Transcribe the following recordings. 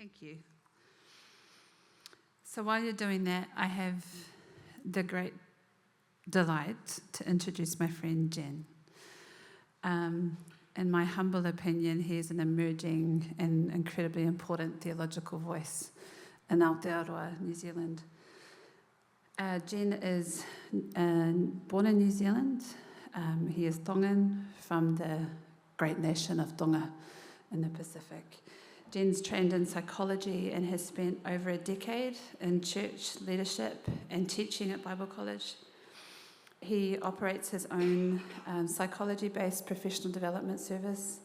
Thank you. So while you're doing that, I have the great delight to introduce my friend Jen. In my humble opinion, he is an emerging and incredibly important theological voice in Aotearoa, New Zealand. Jen is born in New Zealand. He is Tongan from the great nation of Tonga in the Pacific. Jen's trained in psychology and has spent over a decade in church leadership and teaching at Bible College. He operates his own psychology-based professional development service,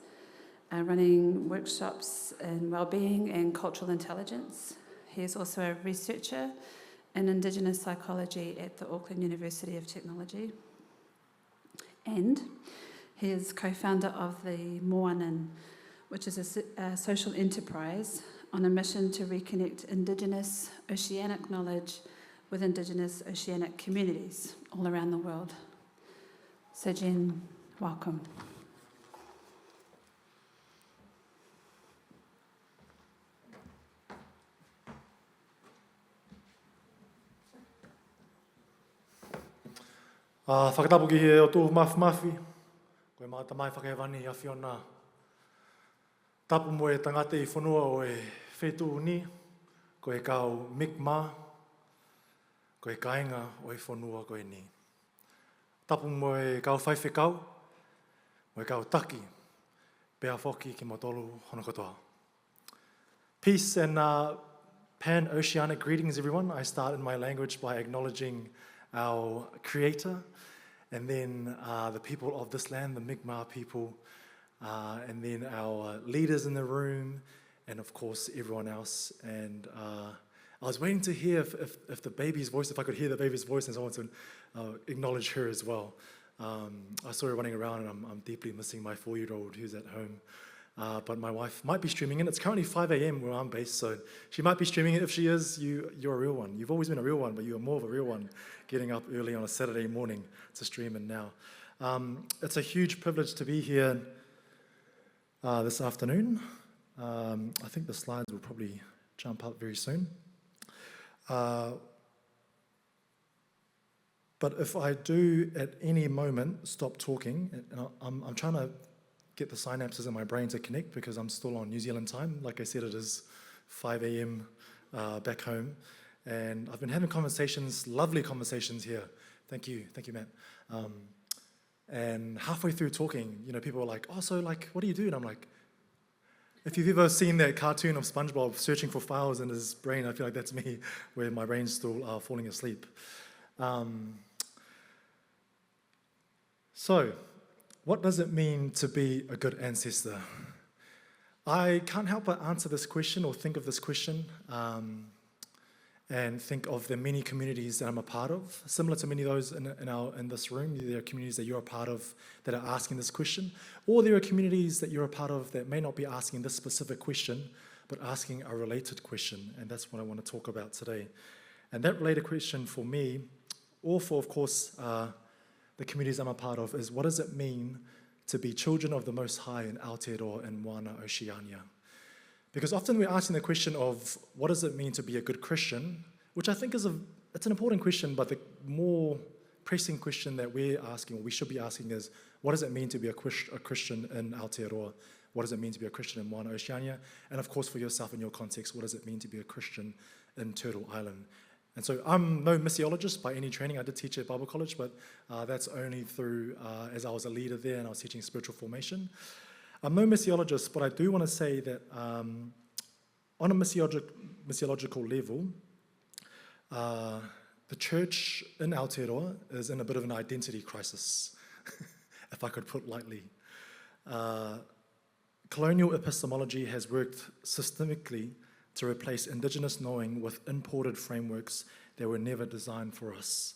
running workshops in wellbeing and cultural intelligence. He is also a researcher in Indigenous psychology at the Auckland University of Technology. And he is co-founder of the Moana, which is a social enterprise on a mission to reconnect Indigenous oceanic knowledge with Indigenous oceanic communities all around the world. So Jen, welcome. Whakatapuki he o tō mafi, koe mā tamai whakahewani a whiona. Tapu mo e tangata I whanua o e whetū ni, koe kau mikma, koe kainga o e whanua koe ni. Tapu mo e kau whaiwhekau, mo e kau taki, pēa whoki ki motolu hono katoa. Peace and pan-oceanic greetings, everyone. I start in my language by acknowledging our Creator, and then the people of this land, the Mi'kmaq people, and then our leaders in the room, and of course everyone else. And I was waiting to hear if the baby's voice, if I could hear the baby's voice, and so I want to acknowledge her as well. I saw her running around, and I'm deeply missing my 4-year-old who's at home. But my wife might be streaming in. It's currently 5 a.m. where I'm based, so she might be streaming it. If she is, you're a real one. You've always been a real one, but you're more of a real one, getting up early on a Saturday morning to stream in now. It's a huge privilege to be here this afternoon. I think the slides will probably jump up very soon. But if I do at any moment stop talking, and I'm trying to get the synapses in my brain to connect because I'm still on New Zealand time. Like I said, it is 5 a.m. Back home. And I've been having conversations, lovely conversations here. Thank you, Matt. And halfway through talking, people are like, oh, so like, what do you do? And I'm like, if you've ever seen that cartoon of SpongeBob searching for files in his brain, I feel like that's me, where my brain's still falling asleep. So, what does it mean to be a good ancestor? I can't help but answer this question or think of this question and think of the many communities that I'm a part of. Similar to many of those in this room, there are communities that you're a part of that are asking this question, or there are communities that you're a part of that may not be asking this specific question, but asking a related question, and that's what I want to talk about today. And that related question for me, or for, of course, the communities I'm a part of, is what does it mean to be children of the Most High in Aotearoa and Moana, Oceania? Because often we're asking the question of what does it mean to be a good Christian, which I think it's an important question, but the more pressing question that we're asking, or we should be asking, is what does it mean to be a Christian in Aotearoa? What does it mean to be a Christian in Moana, Oceania? And of course, for yourself in your context, what does it mean to be a Christian in Turtle Island? And so I'm no missiologist by any training. I did teach at Bible College, but that's only through, as I was a leader there and I was teaching spiritual formation. I'm no missiologist, but I do want to say that on a missiological level, the church in Aotearoa is in a bit of an identity crisis, if I could put lightly. Colonial epistemology has worked systemically to replace Indigenous knowing with imported frameworks that were never designed for us.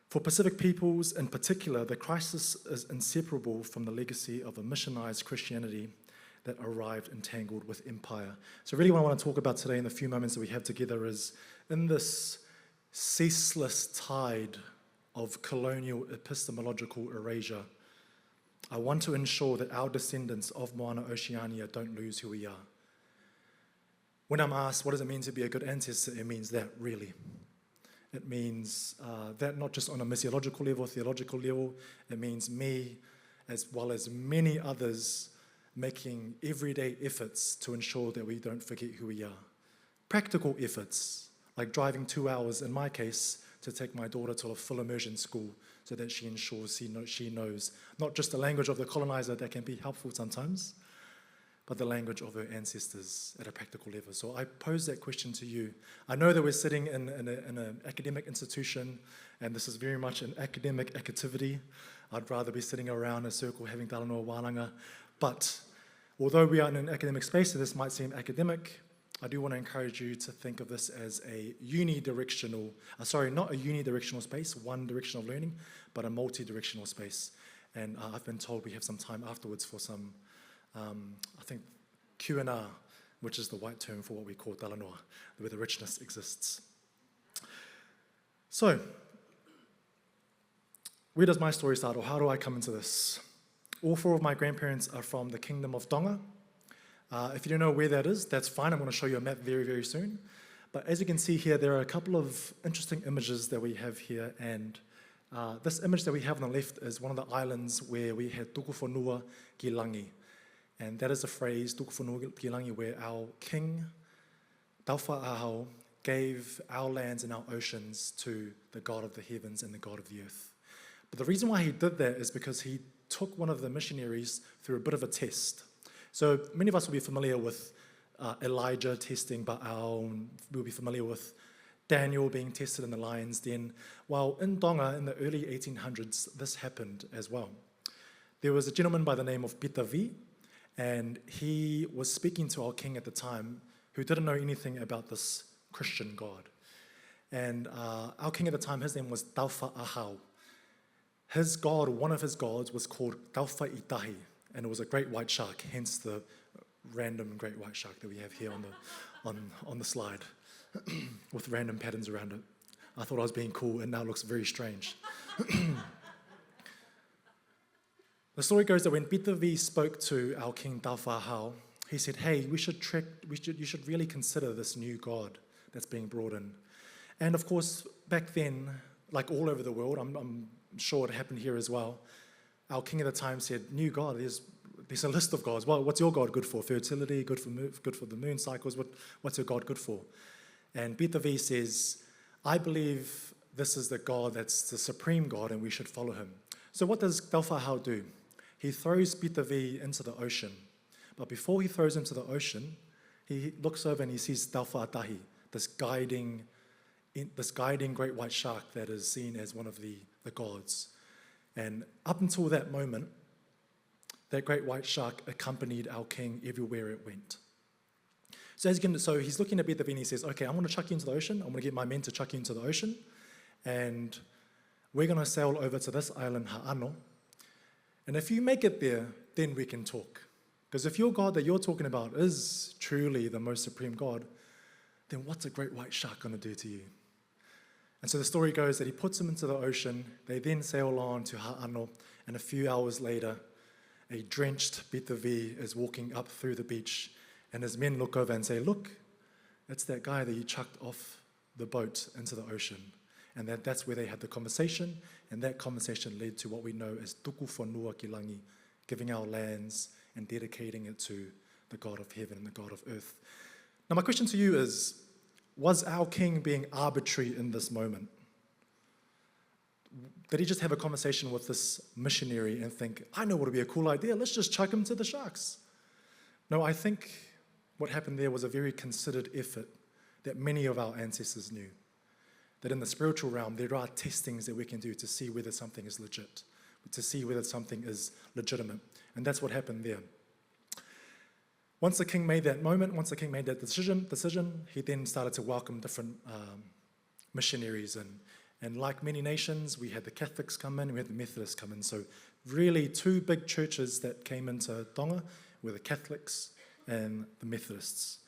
For Pacific peoples in particular, the crisis is inseparable from the legacy of a missionized Christianity that arrived entangled with empire. So really what I want to talk about today in the few moments that we have together is, in this ceaseless tide of colonial epistemological erasure, I want to ensure that our descendants of Moana Oceania don't lose who we are. when I'm asked, what does it mean to be a good ancestor? It means that, really. It means that not just on a missiological level, theological level. It means me, as well as many others, making everyday efforts to ensure that we don't forget who we are. Practical efforts, like driving 2 hours, in my case, to take my daughter to a full immersion school so that she ensures she knows not just the language of the colonizer that can be helpful sometimes, but the language of her ancestors at a practical level. So I pose that question to you. I know that we're sitting in an academic institution, and this is very much an academic activity. I'd rather be sitting around a circle having talanoa wānanga. But although we are in an academic space, and this might seem academic, I do want to encourage you to think of this as a not a unidirectional space, one direction of learning, but a multi-directional space. And I've been told we have some time afterwards for some, I think, Q&R, which is the white term for what we call talanoa, where the richness exists. So, where does my story start, or how do I come into this? All 4 of my grandparents are from the Kingdom of Tonga. If you don't know where that is, that's fine. I'm going to show you a map very, very soon. But as you can see here, there are a couple of interesting images that we have here. And this image that we have on the left is one of the islands where we had tuku whanua ki langi. And that is the phrase, tuku whanua ki langi, where our king, Tauwha Ahau, gave our lands and our oceans to the God of the heavens and the God of the earth. But the reason why he did that is because he took one of the missionaries through a bit of a test. So many of us will be familiar with Elijah testing Baal. We'll be familiar with Daniel being tested in the lion's den. Well, in Tonga, in the early 1800s, this happened as well. There was a gentleman by the name of Pitavi, and he was speaking to our king at the time, who didn't know anything about this Christian God. And our king at the time, his name was Tauwha Ahau. His god, one of his gods, was called Tauwha Itahi, and it was a great white shark, hence the random great white shark that we have here on the slide, with random patterns around it. I thought I was being cool, and now it looks very strange. The story goes that when Pitavi spoke to our king Tauwha Ahau, he said, "Hey, you should really consider this new god that's being brought in." And of course, back then, like all over the world, I'm sure it happened here as well, our king at the time said, "New God, there's a list of gods. Well, what's your God good for? Fertility, good for the moon cycles. What's your God good for?" And Pitavi says, "I believe this is the God that's the supreme God, and we should follow him." So what does Tauwha Ahau do? He throws Pitavi into the ocean. But before he throws him to the ocean, he looks over and he sees Tauwha Atahi, this guiding great white shark that is seen as one of the gods. And up until that moment, that great white shark accompanied our king everywhere it went. So he's looking at Pitavi and he says, "Okay, I'm going to chuck you into the ocean. I'm going to get my men to chuck you into the ocean. And we're going to sail over to this island, Ha'ano. And if you make it there, then we can talk. Because if your God that you're talking about is truly the most supreme God, then what's a great white shark going to do to you?" And so the story goes that he puts him into the ocean. They then sail on to Ha'ano, and a few hours later, a drenched Pitavi is walking up through the beach, and his men look over and say, "Look, it's that guy that you chucked off the boat into the ocean." And that's where they had the conversation, and that conversation led to what we know as tuku whanua ki langi, giving our lands and dedicating it to the God of heaven and the God of earth. Now my question to you is, was our king being arbitrary in this moment? Did he just have a conversation with this missionary and think, "I know what would be a cool idea, let's just chuck him to the sharks"? No, I think what happened there was a very considered effort that many of our ancestors knew. That in the spiritual realm, there are testings that we can do to see whether something is legit, to see whether something is legitimate. And that's what happened there. Once the king made that decision, he then started to welcome different missionaries. And like many nations, we had the Catholics come in, we had the Methodists come in. So really 2 big churches that came into Tonga were the Catholics and the Methodists.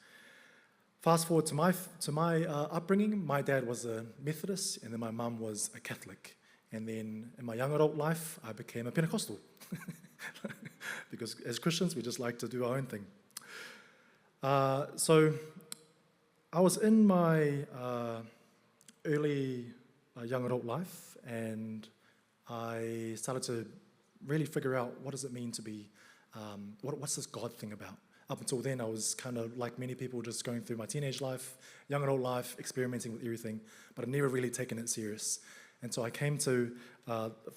Fast forward to my upbringing, my dad was a Methodist, and then my mum was a Catholic. And then in my young adult life, I became a Pentecostal. Because as Christians, we just like to do our own thing. So I was in my early young adult life, and I started to really figure out what does it mean to be, what's this God thing about? Up until then, I was kind of like many people, just going through my teenage life, young adult life, experimenting with everything, but I'd never really taken it serious. And so I came to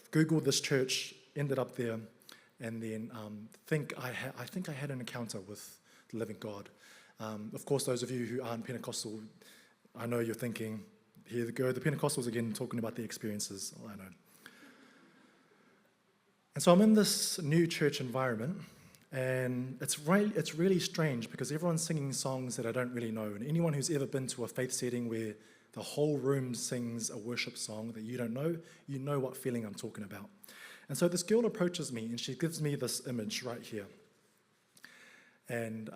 Google this church, ended up there, and then I think I had an encounter with the living God. Of course, those of you who aren't Pentecostal, I know you're thinking, here they go, the Pentecostals again, talking about their experiences. Oh, I know. And so I'm in this new church environment, and it's really strange because everyone's singing songs that I don't really know. And anyone who's ever been to a faith setting where the whole room sings a worship song that you don't know, you know what feeling I'm talking about. And so this girl approaches me, and she gives me this image right here. And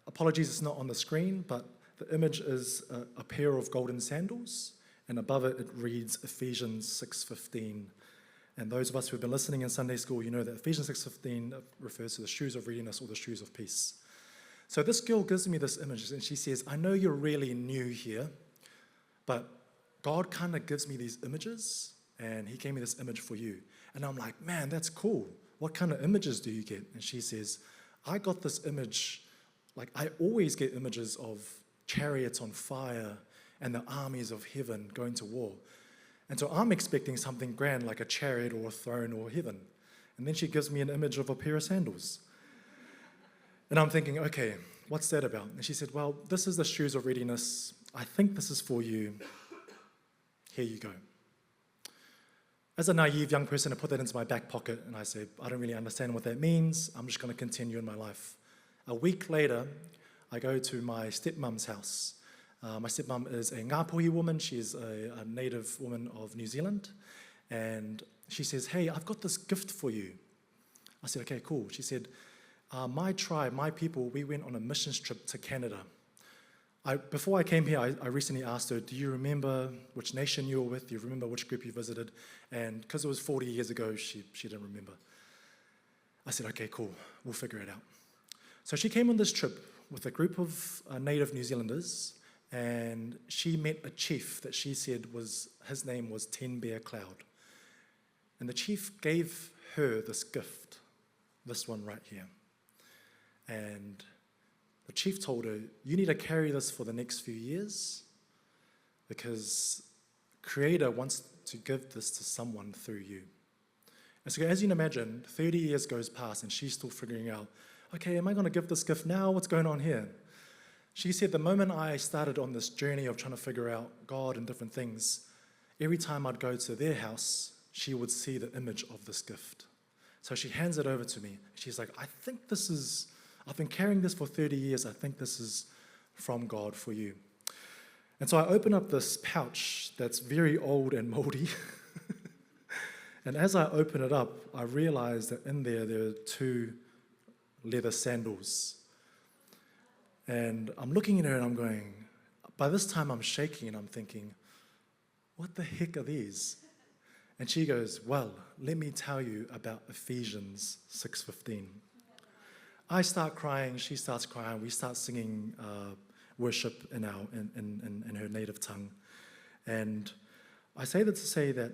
apologies, it's not on the screen, but the image is a pair of golden sandals, and above it, it reads Ephesians 6:15. And those of us who have been listening in Sunday school, you know that Ephesians 6:15 refers to the shoes of readiness or the shoes of peace. So this girl gives me this image, and she says, I know you're really new here, but God kind of gives me these images, and he gave me this image for you. And I'm like, man, that's cool. What kind of images do you get? And she says, I got this image, like I always get images of chariots on fire and the armies of heaven going to war. And so I'm expecting something grand like a chariot or a throne or heaven. And then she gives me an image of a pair of sandals. And I'm thinking, okay, what's that about? And she said, well, this is the shoes of readiness. I think this is for you. Here you go. As a naive young person, I put that into my back pocket and I said, I don't really understand what that means. I'm just going to continue in my life. A week later, I go to my stepmom's house. My stepmom is a Ngāpuhi woman. She is a native woman of New Zealand. And she says, hey, I've got this gift for you. I said, okay, cool. She said, my tribe, my people, we went on a missions trip to Canada. Before I came here, I recently asked her, do you remember which nation you were with? Do you remember which group you visited? And because it was 40 years ago, she didn't remember. I said, okay, cool. We'll figure it out. So she came on this trip with a group of native New Zealanders, and she met a chief that she said his name was Ten Bear Cloud. And the chief gave her this gift, this one right here. And the chief told her, you need to carry this for the next few years because Creator wants to give this to someone through you. And so as you can imagine, 30 years goes past and she's still figuring out, okay, am I going to give this gift now? What's going on here? She said the moment I started on this journey of trying to figure out God and different things, every time I'd go to their house, she would see the image of this gift. So she hands it over to me. She's like, I've been carrying this for 30 years. I think this is from God for you. And so I open up this pouch that's very old and moldy. And as I open it up, I realize that in there are 2 leather sandals. And I'm looking at her and I'm going, by this time I'm shaking and I'm thinking, what the heck are these? And she goes, well, let me tell you about Ephesians 6:15. I start crying, she starts crying, we start singing worship in her native tongue. And I say that to say that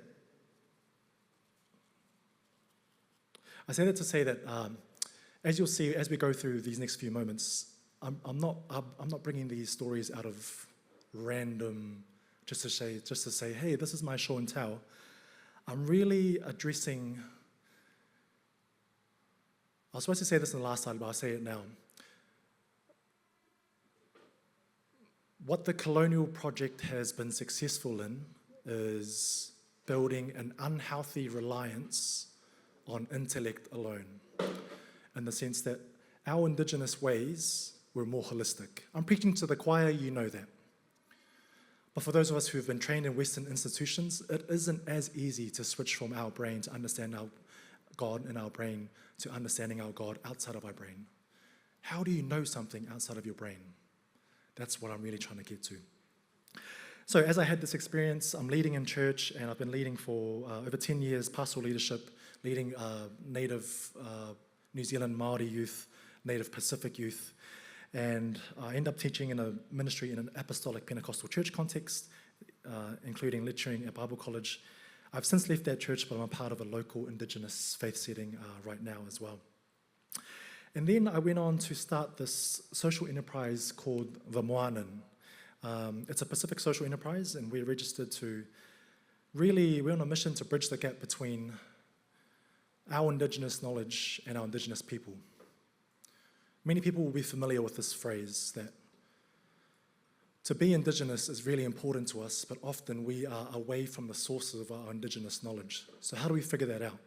as you'll see, as we go through these next few moments, I'm not bringing these stories out of random, just to say, hey, this is my show and tell. I'm really addressing. I was supposed to say this in the last slide, but I'll say it now. What the Colonial Project has been successful in is building an unhealthy reliance on intellect alone, in the sense that our Indigenous ways were more holistic. I'm preaching to the choir, you know that. But for those of us who have been trained in Western institutions, it isn't as easy to switch from our brain to understand our God in our brain to understanding our God outside of our brain. How do you know something outside of your brain? That's what I'm really trying to get to. So as I had this experience, I'm leading in church, and I've been leading for over 10 years, pastoral leadership, leading native New Zealand Māori youth, native Pacific youth. And I ended up teaching in a ministry in an apostolic Pentecostal church context, including lecturing at Bible college. I've since left that church, but I'm a part of a local Indigenous faith setting right now as well. And then I went on to start this social enterprise called the Moana. It's a Pacific social enterprise, and we're registered to we're on a mission to bridge the gap between our Indigenous knowledge and our Indigenous people. Many people will be familiar with this phrase that to be Indigenous is really important to us, but often we are away from the sources of our Indigenous knowledge. So how do we figure that out?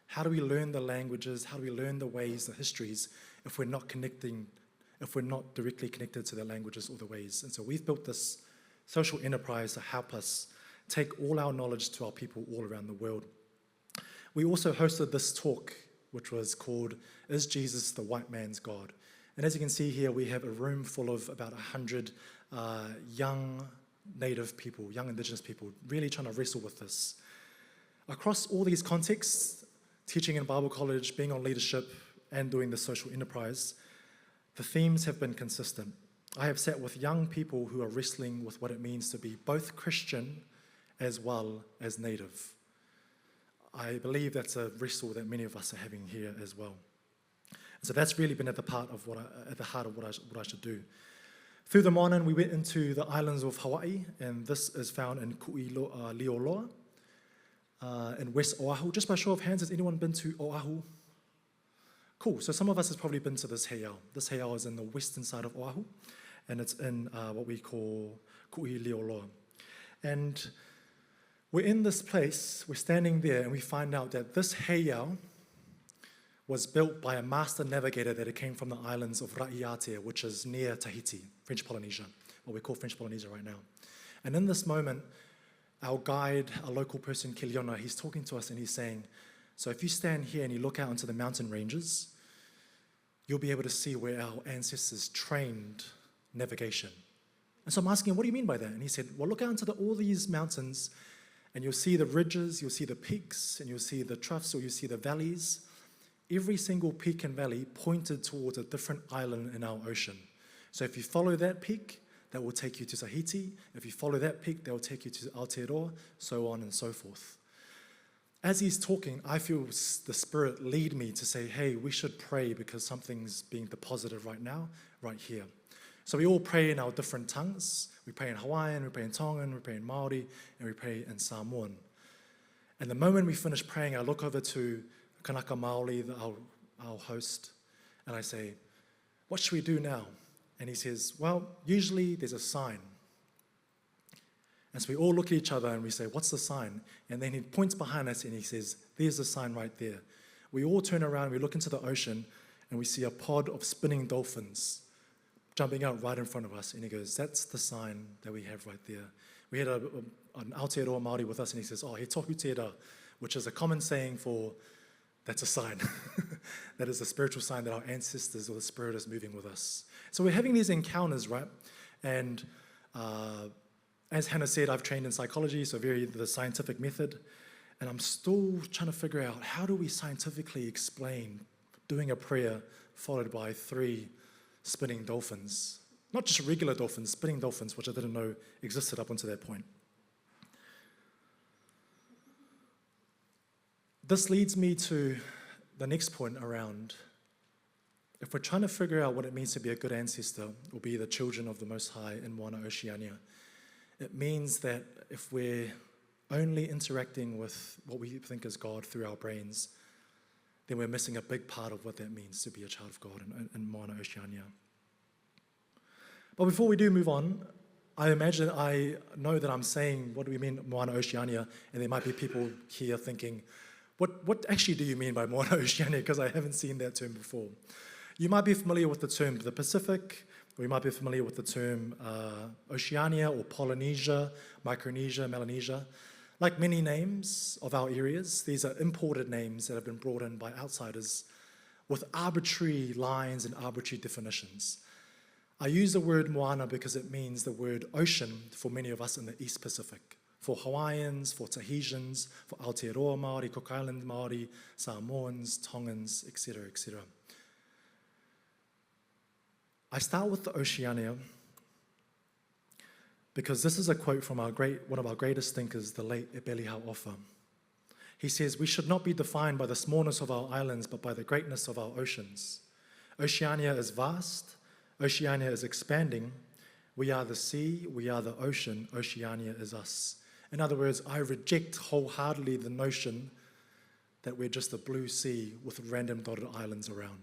How do we learn the languages? How do we learn the ways, the histories, if we're not directly connected to the languages or the ways? And so we've built this social enterprise to help us take all our knowledge to our people all around the world. We also hosted this talk, which was called, Is Jesus the White Man's God? And as you can see here, we have a room full of about 100 young Native people, young Indigenous people, really trying to wrestle with this. Across all these contexts, teaching in Bible college, being on leadership, and doing the social enterprise, the themes have been consistent. I have sat with young people who are wrestling with what it means to be both Christian as well as Native. I believe that's a wrestle that many of us are having here as well. So that's really been at the heart of what I should do. Through the Moana, we went into the islands of Hawaii, and this is found in Ilolahia, in West Oahu. Just by show of hands, has anyone been to Oahu? Cool, so some of us has probably been to this heiau. This heiau is in the western side of Oahu, and it's in what we call Ilolahia. And we're in this place, we're standing there, and we find out that this heiau was built by a master navigator that came from the islands of Raiatea, which is near Tahiti, French Polynesia, what we call French Polynesia right now. And in this moment, our guide, a local person, Kiliona, he's talking to us and he's saying, so if you stand here and you look out into the mountain ranges, you'll be able to see where our ancestors trained navigation. And so I'm asking him, what do you mean by that? And he said, well, look out into all these mountains and you'll see the ridges, you'll see the peaks, and you'll see the troughs, or you'll see the valleys. Every single peak and valley pointed towards a different island in our ocean. So if you follow that peak, that will take you to Tahiti. If you follow that peak, that will take you to Aotearoa, so on and so forth. As he's talking, I feel the Spirit lead me to say, hey, we should pray because something's being deposited right now, right here. So we all pray in our different tongues. We pray in Hawaiian, we pray in Tongan, we pray in Māori, and we pray in Samoan. And the moment we finish praying, I look over to Kanaka Maoli, our host, and I say, what should we do now? And he says, well, usually there's a sign. And so we all look at each other and we say, what's the sign? And then he points behind us and he says, there's the sign right there. We all turn around, we look into the ocean, and we see a pod of spinning dolphins jumping out right in front of us. And he goes, that's the sign that we have right there. We had an Aotearoa Māori with us, and he says, he tohu te ra, which is a common saying for, that's a sign. That is a spiritual sign that our ancestors or the Spirit is moving with us. So we're having these encounters, right? And as Hannah said, I've trained in psychology, so the scientific method. And I'm still trying to figure out, how do we scientifically explain doing a prayer followed by 3 spinning dolphins? Not just regular dolphins, spinning dolphins, which I didn't know existed up until that point. This leads me to the next point around, if we're trying to figure out what it means to be a good ancestor or be the children of the Most High in Moana, Oceania, it means that if we're only interacting with what we think is God through our brains, then we're missing a big part of what that means to be a child of God in Moana, Oceania. But before we do move on, I know that I'm saying, what do we mean Moana, Oceania? And there might be people here thinking, what actually do you mean by Moana, Oceania? Because I haven't seen that term before. You might be familiar with the term the Pacific, or you might be familiar with the term Oceania or Polynesia, Micronesia, Melanesia. Like many names of our areas, these are imported names that have been brought in by outsiders with arbitrary lines and arbitrary definitions. I use the word Moana because it means the word ocean for many of us in the East Pacific. For Hawaiians, for Tahitians, for Aotearoa Māori, Cook Island Māori, Samoans, Tongans, etc., etc. I start with the Oceania because this is a quote from one of our greatest thinkers, the late Ilolahia Ofa. He says, "We should not be defined by the smallness of our islands, but by the greatness of our oceans. Oceania is vast. Oceania is expanding. We are the sea. We are the ocean. Oceania is us." In other words, I reject wholeheartedly the notion that we're just a blue sea with random dotted islands around.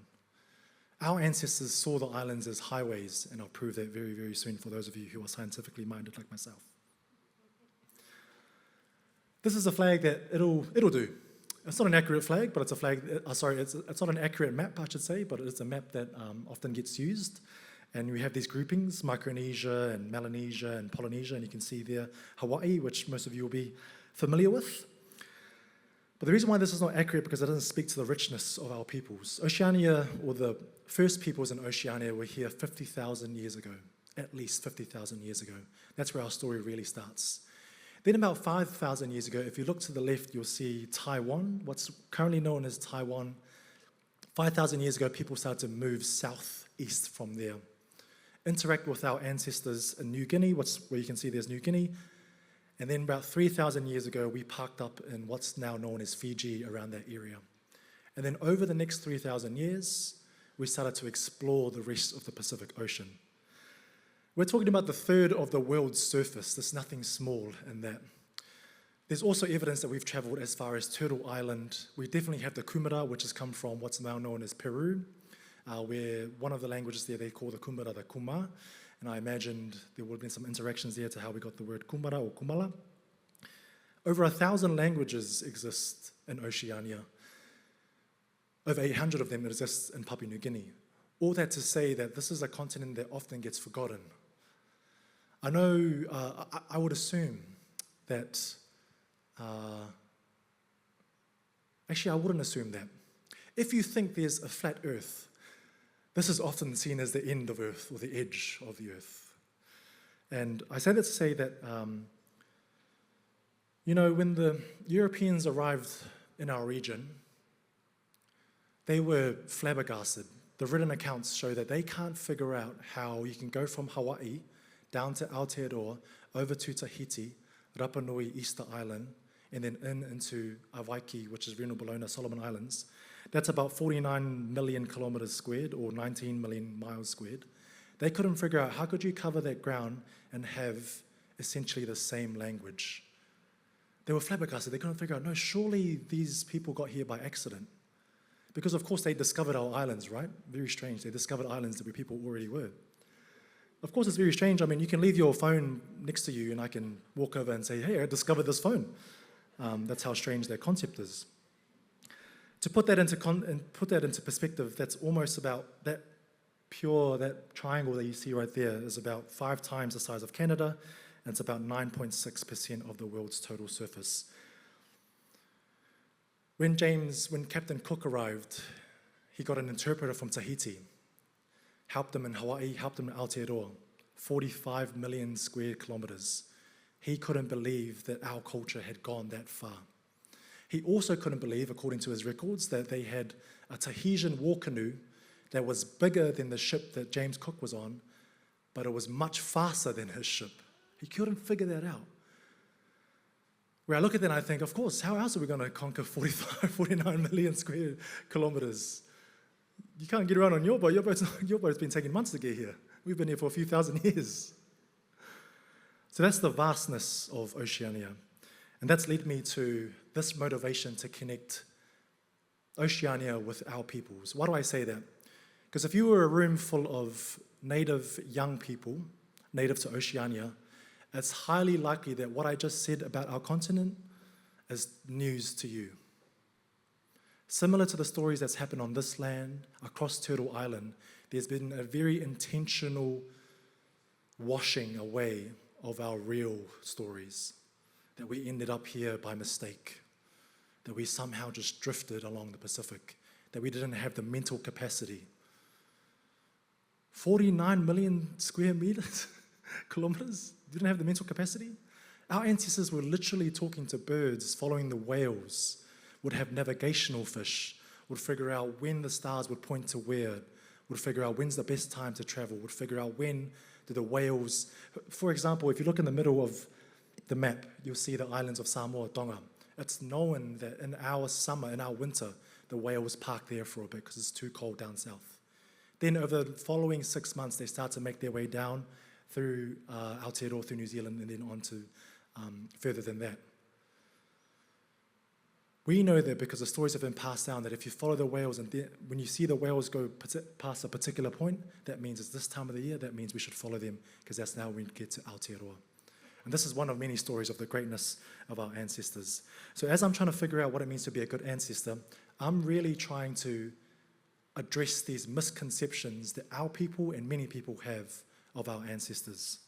Our ancestors saw the islands as highways, and I'll prove that very, very soon for those of you who are scientifically minded like myself. This is a flag that it'll do. It's not an accurate flag, but it's a flag, it's not an accurate map, I should say, but it's a map that often gets used. And we have these groupings, Micronesia and Melanesia and Polynesia, and you can see there Hawaii, which most of you will be familiar with. But the reason why this is not accurate because it doesn't speak to the richness of our peoples. Oceania, or the first peoples in Oceania, were here 50,000 years ago, at least 50,000 years ago. That's where our story really starts. Then about 5,000 years ago, if you look to the left, you'll see Taiwan, what's currently known as Taiwan. 5,000 years ago, people started to move southeast from there, interact with our ancestors in New Guinea, where you can see there's New Guinea. And then about 3,000 years ago, we parked up in what's now known as Fiji, around that area. And then over the next 3,000 years, we started to explore the rest of the Pacific Ocean. We're talking about the third of the world's surface. There's nothing small in that. There's also evidence that we've traveled as far as Turtle Island. We definitely have the Kumara, which has come from what's now known as Peru, where one of the languages there, they call the Kumara the Kuma. And I imagined there would have been some interactions there to how we got the word Kumara or Kumala. Over 1,000 languages exist in Oceania. Over 800 of them exist in Papua New Guinea. All that to say that this is a continent that often gets forgotten. I know, I would assume that, actually I wouldn't assume that. If you think there's a flat earth, this is often seen as the end of Earth or the edge of the Earth. And I say that to say that, when the Europeans arrived in our region, they were flabbergasted. The written accounts show that they can't figure out how you can go from Hawaii down to Aotearoa, over to Tahiti, Rapa Nui, Easter Island, and then into Awaiki, which is Reno Bologna, Solomon Islands. That's about 49 million kilometers squared, or 19 million miles squared. They couldn't figure out how could you cover that ground and have essentially the same language. They were flabbergasted. They couldn't figure out, no, surely these people got here by accident. Because of course they discovered our islands, right? Very strange. They discovered islands where people already were. Of course it's very strange. I mean, you can leave your phone next to you and I can walk over and say, hey, I discovered this phone. That's how strange their concept is. To put that into perspective, that's almost about that triangle that you see right there is about 5 times the size of Canada, and it's about 9.6% of the world's total surface. When Captain Cook arrived, he got an interpreter from Tahiti, helped him in Hawaii, helped him in Aotearoa, 45 million square kilometers. He couldn't believe that our culture had gone that far. He also couldn't believe, according to his records, that they had a Tahitian war canoe that was bigger than the ship that James Cook was on, but it was much faster than his ship. He couldn't figure that out. Where I look at that and I think, of course, how else are we going to conquer 49 million square kilometers? You can't get around on your boat. Your boat's been taking months to get here. We've been here for a few thousand years. So that's the vastness of Oceania. And that's led me to this motivation to connect Oceania with our peoples. Why do I say that? Because if you were a room full of native young people, native to Oceania, it's highly likely that what I just said about our continent is news to you. Similar to the stories that's happened on this land, across Turtle Island, there's been a very intentional washing away of our real stories, that we ended up here by mistake, that we somehow just drifted along the Pacific, that we didn't have the mental capacity. 49 million square meters, kilometers, didn't have the mental capacity? Our ancestors were literally talking to birds, following the whales, would have navigational fish, would figure out when the stars would point to where, would figure out when's the best time to travel, would figure out when do the whales, for example, if you look in the middle of the map, you'll see the islands of Samoa, Tonga. It's known that in our summer, in our winter, the whales park there for a bit because it's too cold down south. Then over the following 6 months, they start to make their way down through Aotearoa, through New Zealand, and then on to further than that. We know that because the stories have been passed down that if you follow the whales, and when you see the whales go past a particular point, that means it's this time of the year, that means we should follow them because that's now when we get to Aotearoa. And this is one of many stories of the greatness of our ancestors. So as I'm trying to figure out what it means to be a good ancestor, I'm really trying to address these misconceptions that our people and many people have of our ancestors.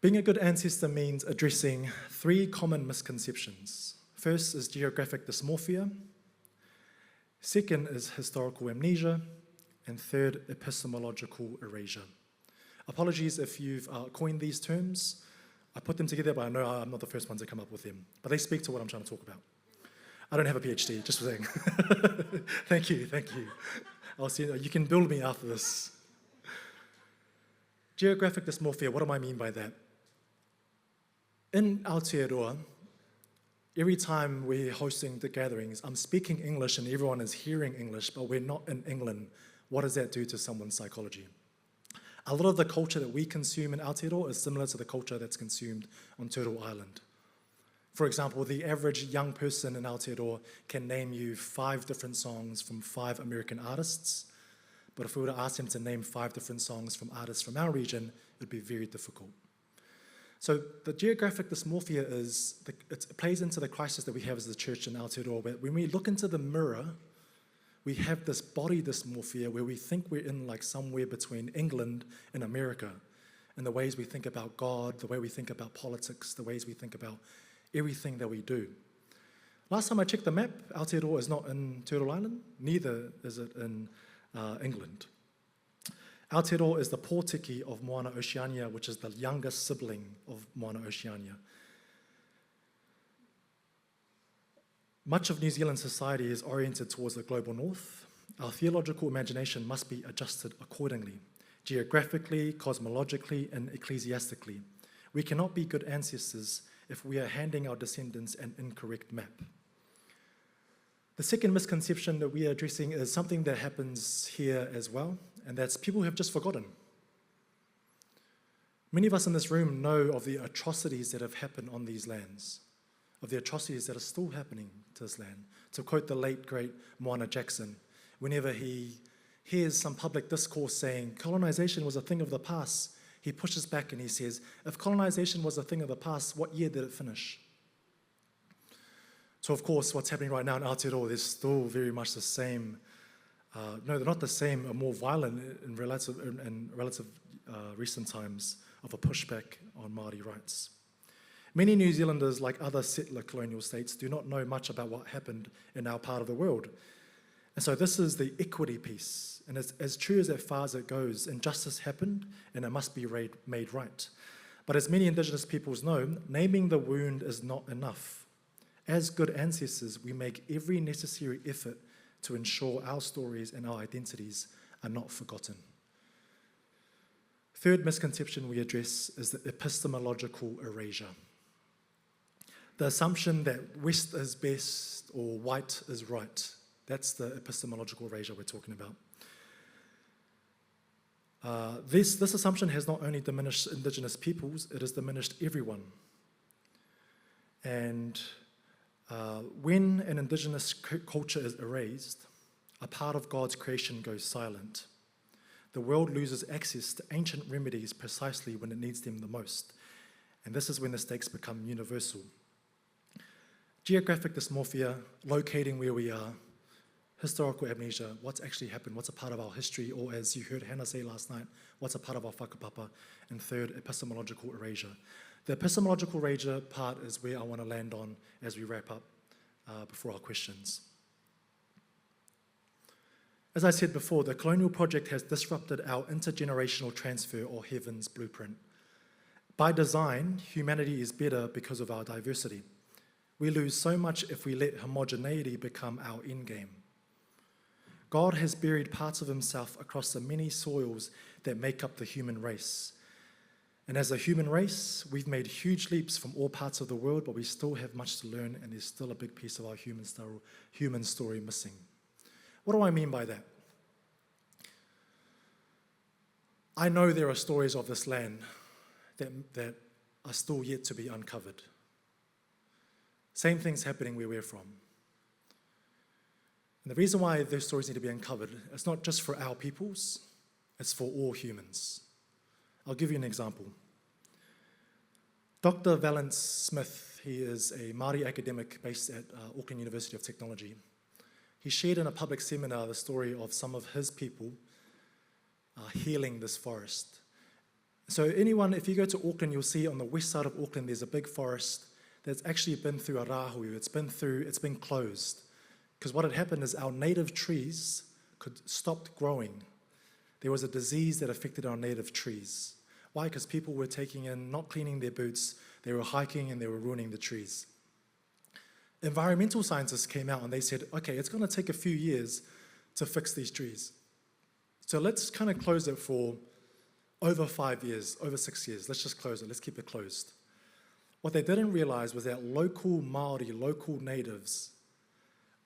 Being a good ancestor means addressing 3 common misconceptions. First is geographic dysmorphia. Second is historical amnesia. And third, epistemological erasure. Apologies if you've coined these terms. I put them together, but I know I'm not the first one to come up with them. But they speak to what I'm trying to talk about. I don't have a PhD, just for saying. Thank you. I'll see you can build me after this. Geographic dysmorphia, what do I mean by that? In Aotearoa, every time we're hosting the gatherings, I'm speaking English and everyone is hearing English, but we're not in England. What does that do to someone's psychology? A lot of the culture that we consume in Aotearoa is similar to the culture that's consumed on Turtle Island. For example, the average young person in Aotearoa can name you 5 different songs from 5 American artists, but if we were to ask them to name 5 different songs from artists from our region, it would be very difficult. So the geographic dysmorphia it plays into the crisis that we have as a church in Aotearoa, where when we look into the mirror, we have this body dysmorphia where we think we're in like somewhere between England and America, in the ways we think about God, the way we think about politics, the ways we think about everything that we do. Last time I checked the map, Aotearoa is not in Turtle Island, neither is it in England. Aotearoa is the pōtiki of Moana, Oceania, which is the youngest sibling of Moana, Oceania. Much of New Zealand society is oriented towards the global north. Our theological imagination must be adjusted accordingly, geographically, cosmologically, and ecclesiastically. We cannot be good ancestors if we are handing our descendants an incorrect map. The second misconception that we are addressing is something that happens here as well, and that's people have just forgotten. Many of us in this room know of the atrocities that have happened on these lands, of the atrocities that are still happening to this land. To quote the late, great Moana Jackson, whenever he hears some public discourse saying colonization was a thing of the past, he pushes back and he says, if colonization was a thing of the past, what year did it finish? So of course, what's happening right now in Aotearoa, there's still very much the same, no, they're not the same, more violent in relative recent times of a pushback on Māori rights. Many New Zealanders, like other settler colonial states, do not know much about what happened in our part of the world. And so this is the equity piece. And as true as far as it goes, injustice happened and it must be made right. But as many Indigenous peoples know, naming the wound is not enough. As good ancestors, we make every necessary effort to ensure our stories and our identities are not forgotten. Third misconception we address is the epistemological erasure. The assumption that West is best or white is right. That's the epistemological erasure we're talking about. This assumption has not only diminished Indigenous peoples, it has diminished everyone. And when an Indigenous culture is erased, a part of God's creation goes silent. The world loses access to ancient remedies precisely when it needs them the most. And this is when the stakes become universal. Geographic dysmorphia, locating where we are, historical amnesia, what's actually happened, what's a part of our history, or as you heard Hannah say last night, what's a part of our whakapapa, and third, epistemological erasure. The epistemological erasure part is where I want to land on as we wrap up before our questions. As I said before, the colonial project has disrupted our intergenerational transfer or heaven's blueprint. By design, humanity is better because of our diversity. We lose so much if we let homogeneity become our endgame. God has buried parts of himself across the many soils that make up the human race. And as a human race, we've made huge leaps from all parts of the world, but we still have much to learn, and there's still a big piece of our human story missing. What do I mean by that? I know there are stories of this land that are still yet to be uncovered. Same thing's happening where we're from. And the reason why those stories need to be uncovered, it's not just for our peoples, it's for all humans. I'll give you an example. Dr. Valence Smith, he is a Māori academic based at Auckland University of Technology. He shared in a public seminar the story of some of his people healing this forest. So anyone, if you go to Auckland, you'll see on the west side of Auckland, there's a big forest that's actually been through a rahui. It's been closed. Because what had happened is our native trees stopped growing. There was a disease that affected our native trees. Why? Because people were not cleaning their boots, they were hiking and they were ruining the trees. Environmental scientists came out and they said, okay, it's going to take a few years to fix these trees. So let's kind of close it for over 5 years, over 6 years. Let's just close it. Let's keep it closed. What they didn't realize was that local Māori, local natives,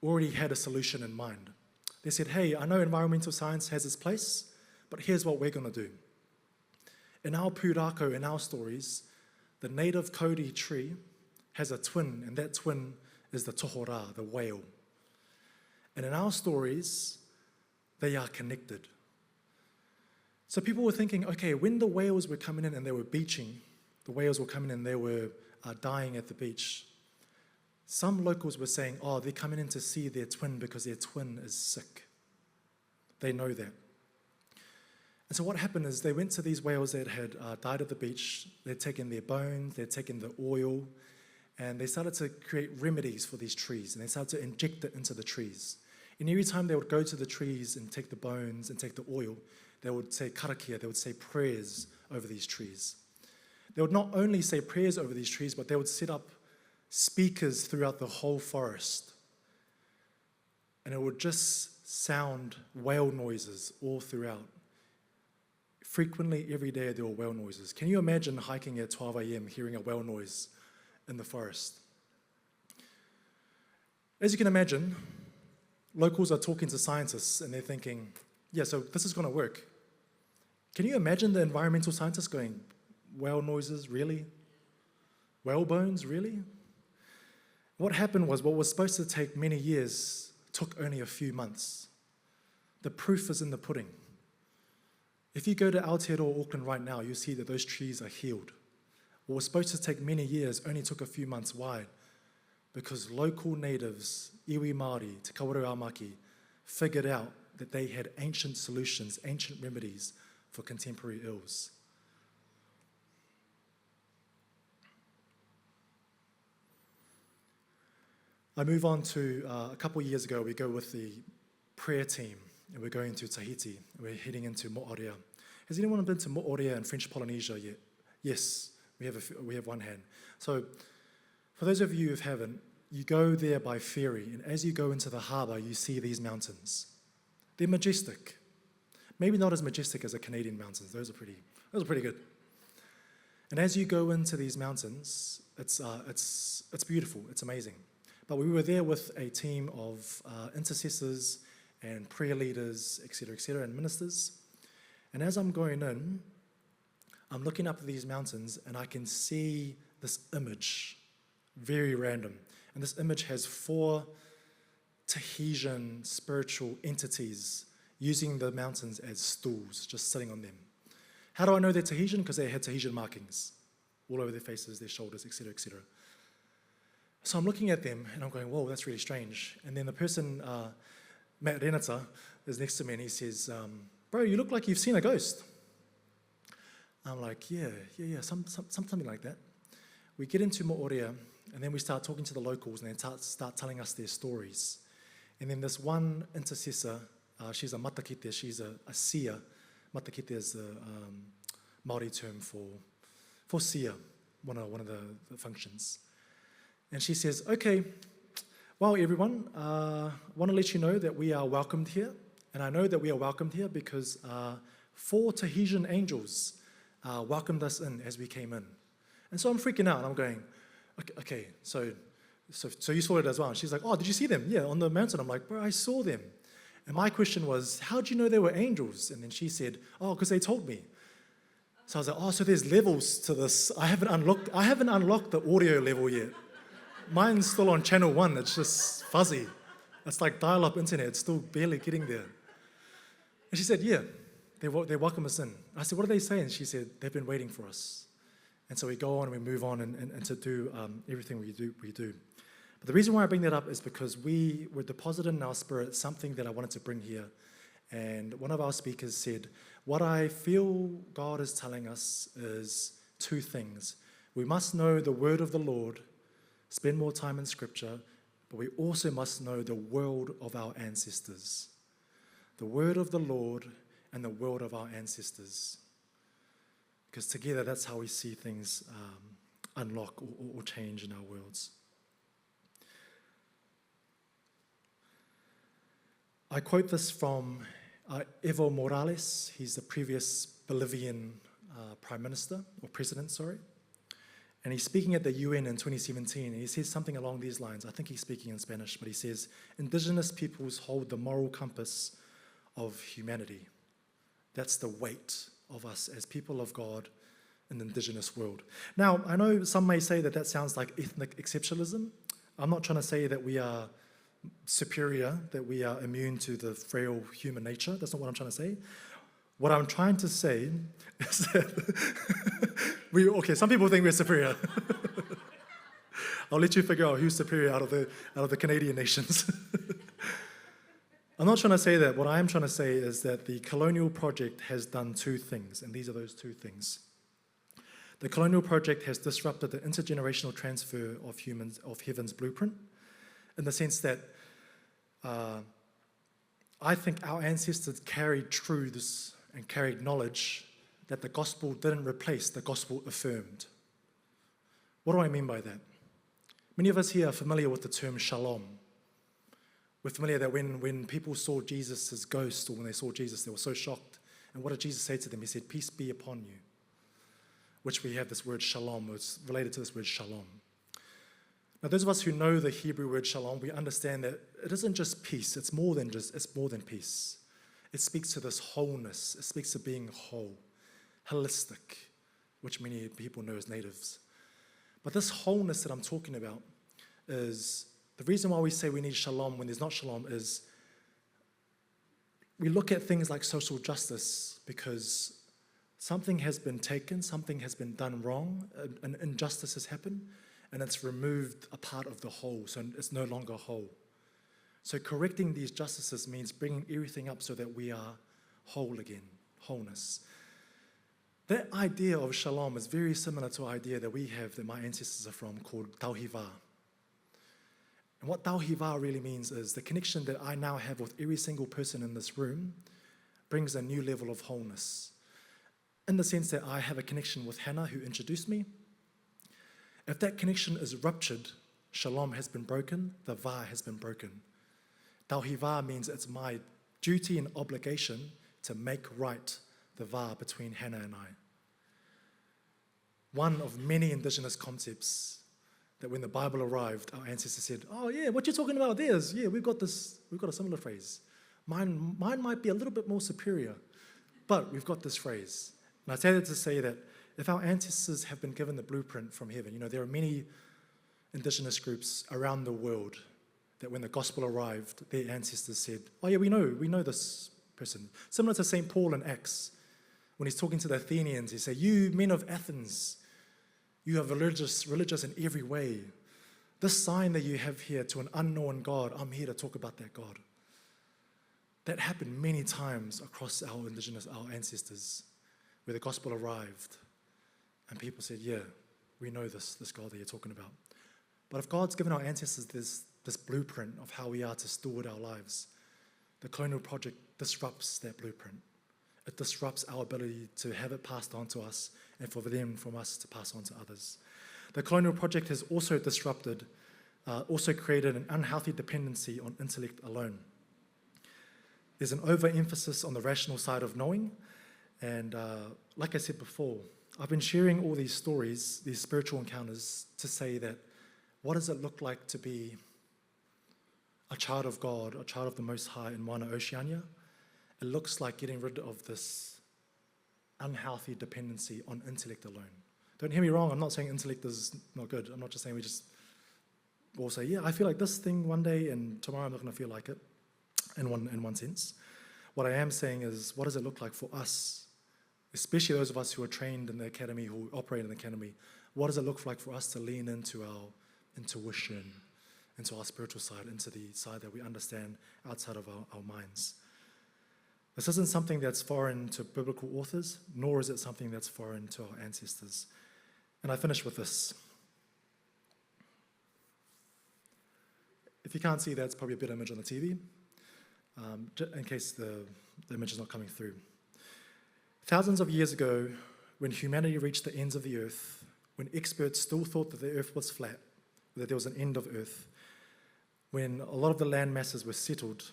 already had a solution in mind. They said, hey, I know environmental science has its place, but here's what we're going to do. In our pūrākau, in our stories, the native kauri tree has a twin, and that twin is the tohora, the whale. And in our stories, they are connected. So people were thinking, okay, when the whales were coming in and they were beaching, the whales were coming in and they were dying at the beach, some locals were saying, oh, they're coming in to see their twin because their twin is sick. They know that. And so what happened is they went to these whales that had died at the beach, they'd taken their bones, they'd taken the oil, and they started to create remedies for these trees, and they started to inject it into the trees. And every time they would go to the trees and take the bones and take the oil, they would say karakia, they would say prayers over these trees. They would not only say prayers over these trees, but they would set up speakers throughout the whole forest. And it would just sound whale noises all throughout. Frequently, every day, there were whale noises. Can you imagine hiking at 12 a.m., hearing a whale noise in the forest? As you can imagine, locals are talking to scientists, and they're thinking, yeah, so this is going to work. Can you imagine the environmental scientists going, whale noises, really? Whale bones, really? What happened was what was supposed to take many years took only a few months. The proof is in the pudding. If you go to Aotearoa, Auckland right now, you'll see that those trees are healed. What was supposed to take many years only took a few months. Why? Because local natives, iwi Māori, Te Kawerau Amaki, figured out that they had ancient solutions, ancient remedies for contemporary ills. I move on to a couple of years ago, we go with the prayer team, and we're going to Tahiti, and we're heading into Moana. Has anyone been to Moana in French Polynesia yet? Yes, we have one hand. So for those of you who haven't, you go there by ferry, and as you go into the harbour, you see these mountains. They're majestic. Maybe not as majestic as the Canadian mountains. Those are pretty good. And as you go into these mountains, it's beautiful. It's amazing. But we were there with a team of intercessors and prayer leaders, etc., and ministers. And as I'm going in, I'm looking up at these mountains, and I can see this image, very random. And this image has 4 Tahitian spiritual entities using the mountains as stools, just sitting on them. How do I know they're Tahitian? Because they had Tahitian markings all over their faces, their shoulders, etc., etc. So I'm looking at them, and I'm going, whoa, that's really strange. And then the person, Matt Renata, is next to me, and he says, bro, you look like you've seen a ghost. I'm like, yeah, something like that. We get into Mo'orea, and then we start talking to the locals, and they start telling us their stories. And then this one intercessor, she's a matakite, she's a seer. Matakite is the Māori term for seer, one of the functions. And she says, okay, well, everyone, want to let you know that we are welcomed here, And I know that we are welcomed here because 4 Tahitian angels welcomed us in as we came in. And so I'm freaking out, and I'm going, okay, so you saw it as well. And she's like, oh, did you see them? Yeah, on the mountain. I'm like, bro, I saw them. And my question was, how do you know they were angels? And then she said, oh, because they told me. So I was like, oh, so there's levels to this. I haven't unlocked the audio level yet. Mine's still on channel 1. It's just fuzzy. It's like dial-up internet. It's still barely getting there. And she said, yeah, they welcome us in. I said, what are they saying? She said, they've been waiting for us. And so we go on and we move on and to do everything we do. But the reason why I bring that up is because we were deposited in our spirit something that I wanted to bring here. And one of our speakers said, what I feel God is telling us is 2 things. We must know the word of the Lord, spend more time in Scripture, but we also must know the world of our ancestors. The word of the Lord and the world of our ancestors. Because together, that's how we see things unlock or change in our worlds. I quote this from Evo Morales. He's the previous Bolivian prime minister, or president, sorry. And he's speaking at the UN in 2017, and he says something along these lines. I think he's speaking in Spanish, but he says, indigenous peoples hold the moral compass of humanity. That's the weight of us as people of God in the indigenous world. Now, I know some may say that sounds like ethnic exceptionalism. I'm not trying to say that we are superior, that we are immune to the frail human nature. That's not what I'm trying to say. What I'm trying to say is that some people think we're superior. I'll let you figure out who's superior out of the Canadian nations. I'm not trying to say that. What I am trying to say is that the colonial project has done 2 things, and these are those 2 things. The colonial project has disrupted the intergenerational transfer of heaven's blueprint, in the sense that I think our ancestors carried truths and carried knowledge that the gospel didn't replace, the gospel affirmed. What do I mean by that? Many of us here are familiar with the term shalom. We're familiar that when people saw Jesus' ghost, or when they saw Jesus, they were so shocked. And what did Jesus say to them? He said, peace be upon you. Which we have this word shalom, it's related to this word shalom. Now, those of us who know the Hebrew word shalom, we understand that it isn't just peace, it's more than peace. It speaks to this wholeness, it speaks to being whole, holistic, which many people know as natives. But this wholeness that I'm talking about is, the reason why we say we need shalom when there's not shalom is we look at things like social justice because something has been taken, something has been done wrong, an injustice has happened, and it's removed a part of the whole, so it's no longer whole. So correcting these justices means bringing everything up so that we are whole again, wholeness. That idea of shalom is very similar to an idea that we have, that my ancestors are from, called tauhiva. And what tauhiva really means is the connection that I now have with every single person in this room brings a new level of wholeness. In the sense that I have a connection with Hannah, who introduced me. If that connection is ruptured, shalom has been broken, the va has been broken. Tauhiva means it's my duty and obligation to make right the va between Hannah and I. One of many indigenous concepts that when the Bible arrived, our ancestors said, oh yeah, what you're talking about there is, yeah, we've got a similar phrase. Mine might be a little bit more superior, but we've got this phrase. And I say that to say that if our ancestors have been given the blueprint from heaven, there are many indigenous groups around the world that when the gospel arrived, their ancestors said, oh yeah, we know this person. Similar to St. Paul in Acts, when he's talking to the Athenians, he said, you men of Athens, you are religious in every way. This sign that you have here to an unknown God, I'm here to talk about that God. That happened many times across our ancestors, where the gospel arrived, and people said, yeah, we know this God that you're talking about. But if God's given our ancestors this blueprint of how we are to steward our lives, the colonial project disrupts that blueprint. It disrupts our ability to have it passed on to us and from us to pass on to others. The colonial project has also created an unhealthy dependency on intellect alone. There's an overemphasis on the rational side of knowing. And like I said before, I've been sharing all these stories, these spiritual encounters, to say that what does it look like to be a child of God, a child of the Most High in Moana, Oceania? It looks like getting rid of this unhealthy dependency on intellect alone. Don't hear me wrong, I'm not saying intellect is not good. I'm not just saying we just all say, yeah, I feel like this thing one day and tomorrow I'm not going to feel like it in one sense. What I am saying is, what does it look like for us, especially those of us who are trained in the academy, who operate in the academy? What does it look like for us to lean into our intuition, into our spiritual side, into the side that we understand outside of our minds? This isn't something that's foreign to biblical authors, nor is it something that's foreign to our ancestors. And I finish with this. If you can't see that, it's probably a better image on the TV, in case the image is not coming through. Thousands of years ago, when humanity reached the ends of the earth, when experts still thought that the earth was flat, that there was an end of earth, when a lot of the land masses were settled,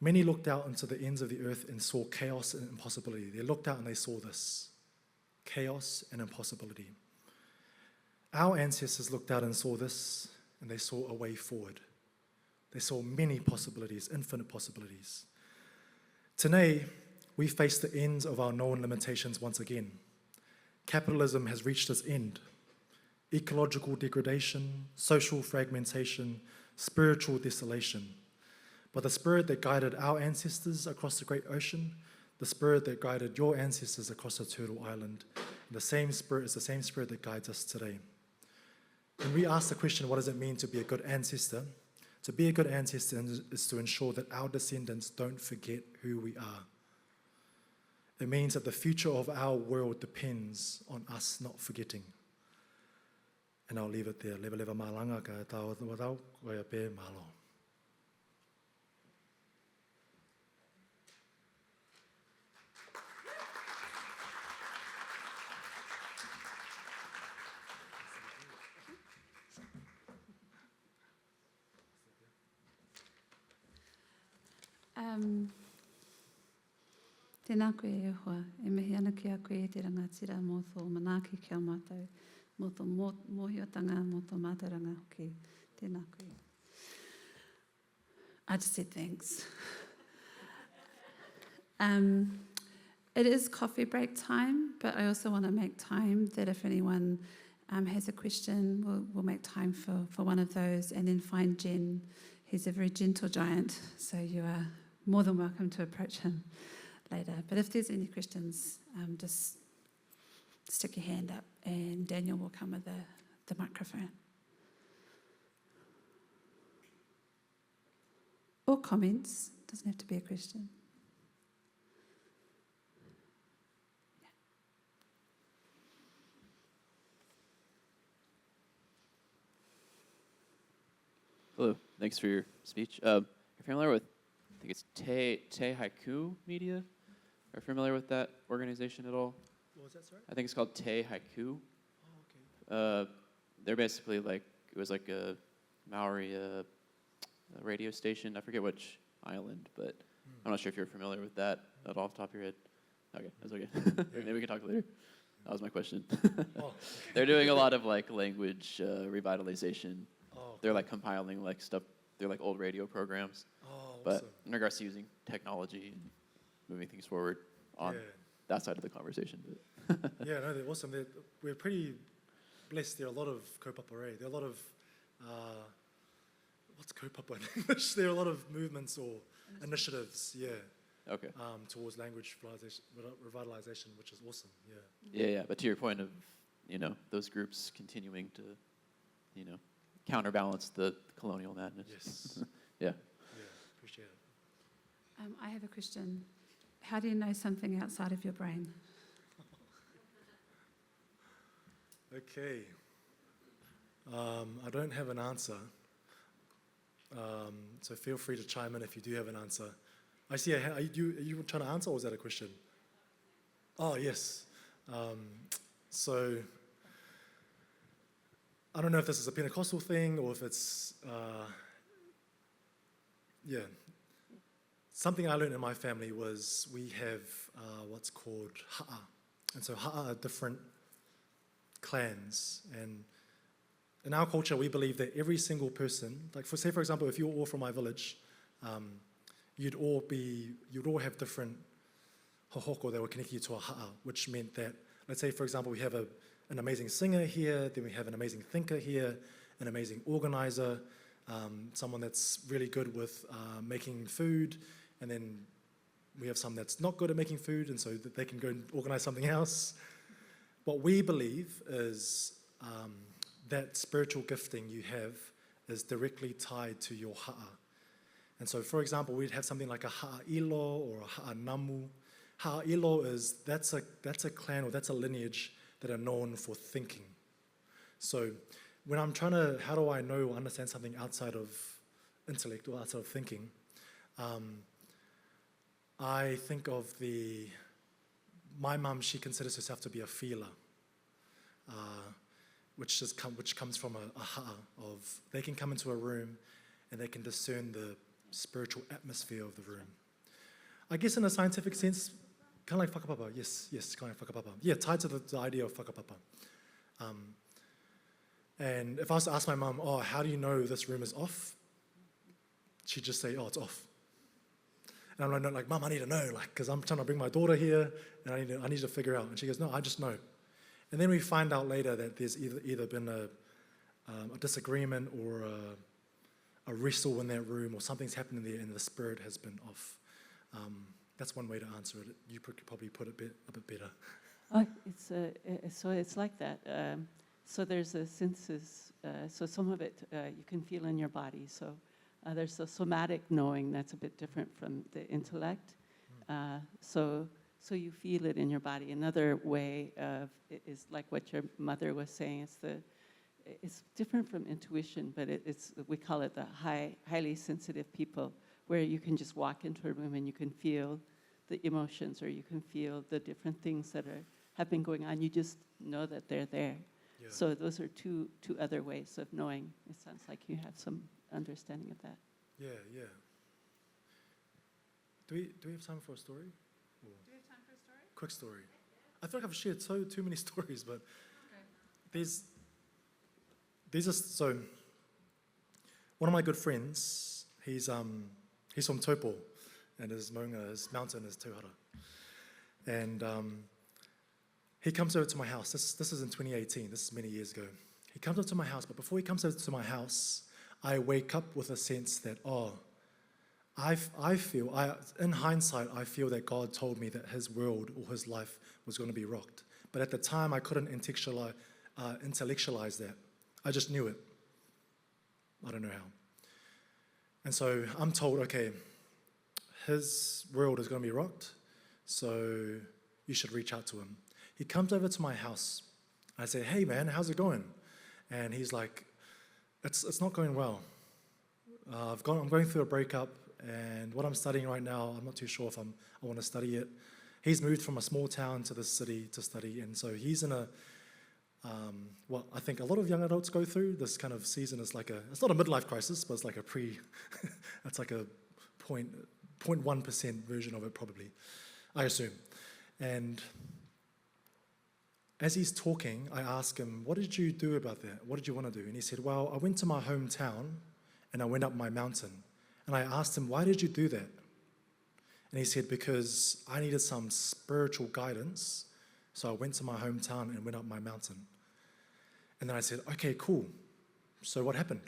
many looked out into the ends of the earth and saw chaos and impossibility. They looked out and they saw this, chaos and impossibility. Our ancestors looked out and saw this, and they saw a way forward. They saw many possibilities, infinite possibilities. Today, we face the ends of our known limitations once again. Capitalism has reached its end. Ecological degradation, social fragmentation, spiritual desolation. But the spirit that guided our ancestors across the great ocean, the spirit that guided your ancestors across the Turtle Island, the same spirit is the same spirit that guides us today. When we ask the question, what does it mean to be a good ancestor? To be a good ancestor is to ensure that our descendants don't forget who we are. It means that the future of our world depends on us not forgetting. And I'll leave it there. Lewa lewa malanga ka tau tau koe pe malo. Tēnā koe e hoa, e mihi ana ki a koe e te rangatira mō tō manaaki kia mātou, mō tō mōhiotanga, mō tō mātauranga hoki. Tēnā koe. I just said thanks. It is coffee break time, but I also want to make time that if anyone has a question, we'll make time for one of those, and then find Jen. He's a very gentle giant, so you are more than welcome to approach him later. But if there's any questions, just stick your hand up and Daniel will come with the microphone. Or comments, doesn't have to be a question. Hello, thanks for your speech. You're familiar with, I think it's Te Haiku Media? Are you familiar with that organization at all? What was that, sorry? I think it's called Te Haiku. Oh, okay. They're basically like, it was like a Maori radio station. I forget which island, but I'm not sure if you're familiar with that at all off the top of your head. Okay, that's okay. Maybe we can talk later. That was my question. Oh, okay. They're doing a lot of like language revitalization. Oh, okay. They're like compiling like stuff. They're like old radio programs. Oh, But awesome. in regards to using technology and moving things forward on that side of the conversation. Yeah, no, they're awesome. We're pretty blessed. There are a lot of kaupapa. There are a lot of, what's kaupapa in English? There are a lot of movements or initiatives, Okay. towards language revitalization, which is awesome, yeah. Yeah. But to your point of, those groups continuing to, counterbalance the colonial madness. Yes. Yeah. Yeah, appreciate it. I have a question. How do you know something outside of your brain? Okay. I don't have an answer. So feel free to chime in if you do have an answer. I see are you trying to answer, or was that a question? Oh, yes. So I don't know if this is a Pentecostal thing or if it's, something I learned in my family was we have what's called ha'a. And so ha'a are different clans. And in our culture, we believe that every single person, like for example, if you're all from my village, you'd all have different hohoko that would connect you to a ha'a, which meant that, let's say, for example, we have an amazing singer here, then we have an amazing thinker here, an amazing organizer, someone that's really good with making food, and then we have someone that's not good at making food, and so that they can go and organize something else. What we believe is that spiritual gifting you have is directly tied to your ha'a. And so, for example, we'd have something like a ha'ilo or a ha'anamu. Ha'ilo that's a clan or that's a lineage that are known for thinking. So when I'm trying to, how do I know or understand something outside of intellect or outside of thinking, I think of my mum, she considers herself to be a feeler, which comes from a ha'a of, they can come into a room and they can discern the spiritual atmosphere of the room. I guess in a scientific sense, kind of like whakapapa, yes, kind of like whakapapa. Yeah, tied to the idea of whakapapa. And if I was to ask my mum, oh, how do you know this room is off? She'd just say, oh, it's off. And I'm like, Mum, I need to know, because I'm trying to bring my daughter here, and I need to figure out. And she goes, no, I just know. And then we find out later that there's either been a disagreement or a wrestle in that room, or something's happened in there, and the spirit has been off. That's one way to answer it. You could probably put it a bit better. Oh, so it's like that. So there's a senses. So some of it you can feel in your body. So there's a somatic knowing that's a bit different from the intellect. So you feel it in your body. Another way of is like what your mother was saying. It's different from intuition, but we call it the highly sensitive people, where you can just walk into a room and you can feel the emotions, or you can feel the different things that have been going on. You just know that they're there. Yeah. So those are two other ways of knowing. It sounds like you have some understanding of that. Yeah. Do we have time for a story? Do we have time for a story? Quick story. I feel like I've shared too many stories, but these are so. One of my good friends, he's from Taupo, and his mountain is Tauhara. And he comes over to my house. This is in 2018. This is many years ago. He comes over to my house, but before he comes over to my house, I wake up with a sense that, in hindsight, I feel that God told me that his world or his life was going to be rocked. But at the time, I couldn't intellectualize that. I just knew it. I don't know how. And so I'm told, okay, his world is going to be rocked, so you should reach out to him. He comes over to my house. I say, hey man, how's it going? And he's like, it's not going well. I'm going through a breakup, and what I'm studying right now, I'm not too sure if I want to study it. He's moved from a small town to the city to study, and so he's in what I think a lot of young adults go through. This kind of season is it's not a midlife crisis, but it's like it's like a 0.1% version of it probably, I assume. And as he's talking, I ask him, what did you do about that? What did you want to do? And he said, well, I went to my hometown and I went up my mountain. And I asked him, why did you do that? And he said, because I needed some spiritual guidance, so I went to my hometown and went up my mountain. And then I said, okay, cool. So what happened?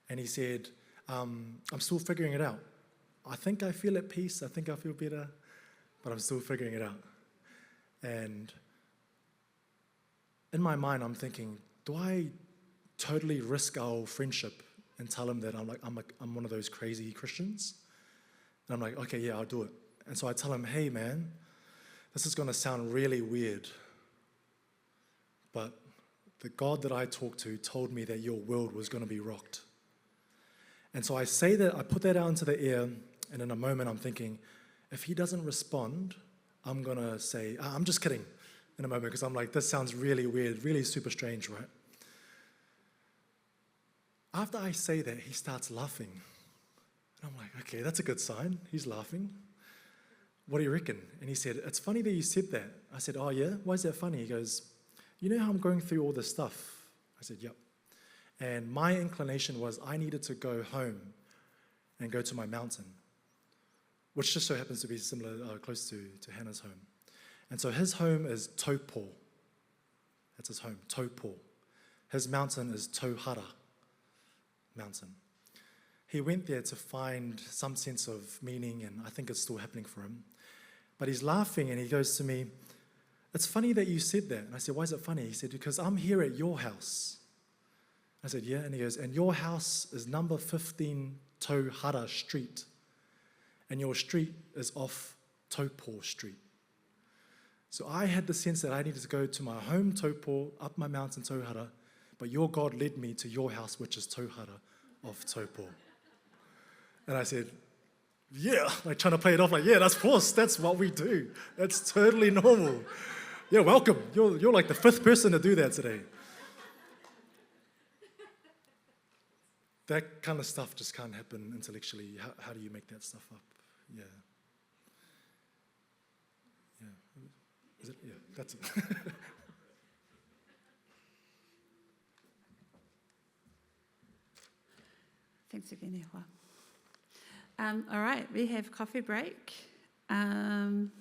And he said, I'm still figuring it out. I think I feel at peace. I think I feel better, but I'm still figuring it out. And in my mind, I'm thinking, do I totally risk our friendship and tell him that I'm one of those crazy Christians? And I'm like, okay, yeah, I'll do it. And so I tell him, hey, man, this is going to sound really weird, but the God that I talked to told me that your world was going to be rocked. And so I say that, I put that out into the air, and in a moment I'm thinking, if he doesn't respond, I'm going to say, I'm just kidding in a moment, because I'm like, this sounds really weird, really super strange, right? After I say that, he starts laughing. And And I'm like, okay, that's a good sign. He's laughing. What do you reckon? And he said, it's funny that you said that. I said, oh yeah? Why is that funny? He goes, you know how I'm going through all this stuff? I said, yep. And my inclination was I needed to go home and go to my mountain, which just so happens to be similar, close to Hannah's home. And so his home is Taupo. That's his home, Taupo. His mountain is Tauhara mountain. He went there to find some sense of meaning, and I think it's still happening for him. But he's laughing, and he goes to me, it's funny that you said that. And I said, why is it funny? He said, because I'm here at your house. I said, yeah. And he goes, and your house is number 15 Tauhara Street. And your street is off Taupo Street. So I had the sense that I needed to go to my home Taupo, up my mountain Tauhara, but your God led me to your house, which is Tauhara of Taupo. And I said, yeah, like trying to play it off like, yeah, that's force, that's what we do. That's totally normal. Yeah, welcome. You're like the 5th person to do that today. That kind of stuff just can't happen intellectually. How do you make that stuff up? Yeah. Yeah. Is it? Yeah, that's it. Thanks again, Ehua. All right, we have coffee break. And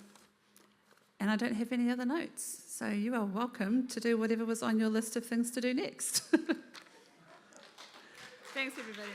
I don't have any other notes. So you are welcome to do whatever was on your list of things to do next. Thanks, everybody.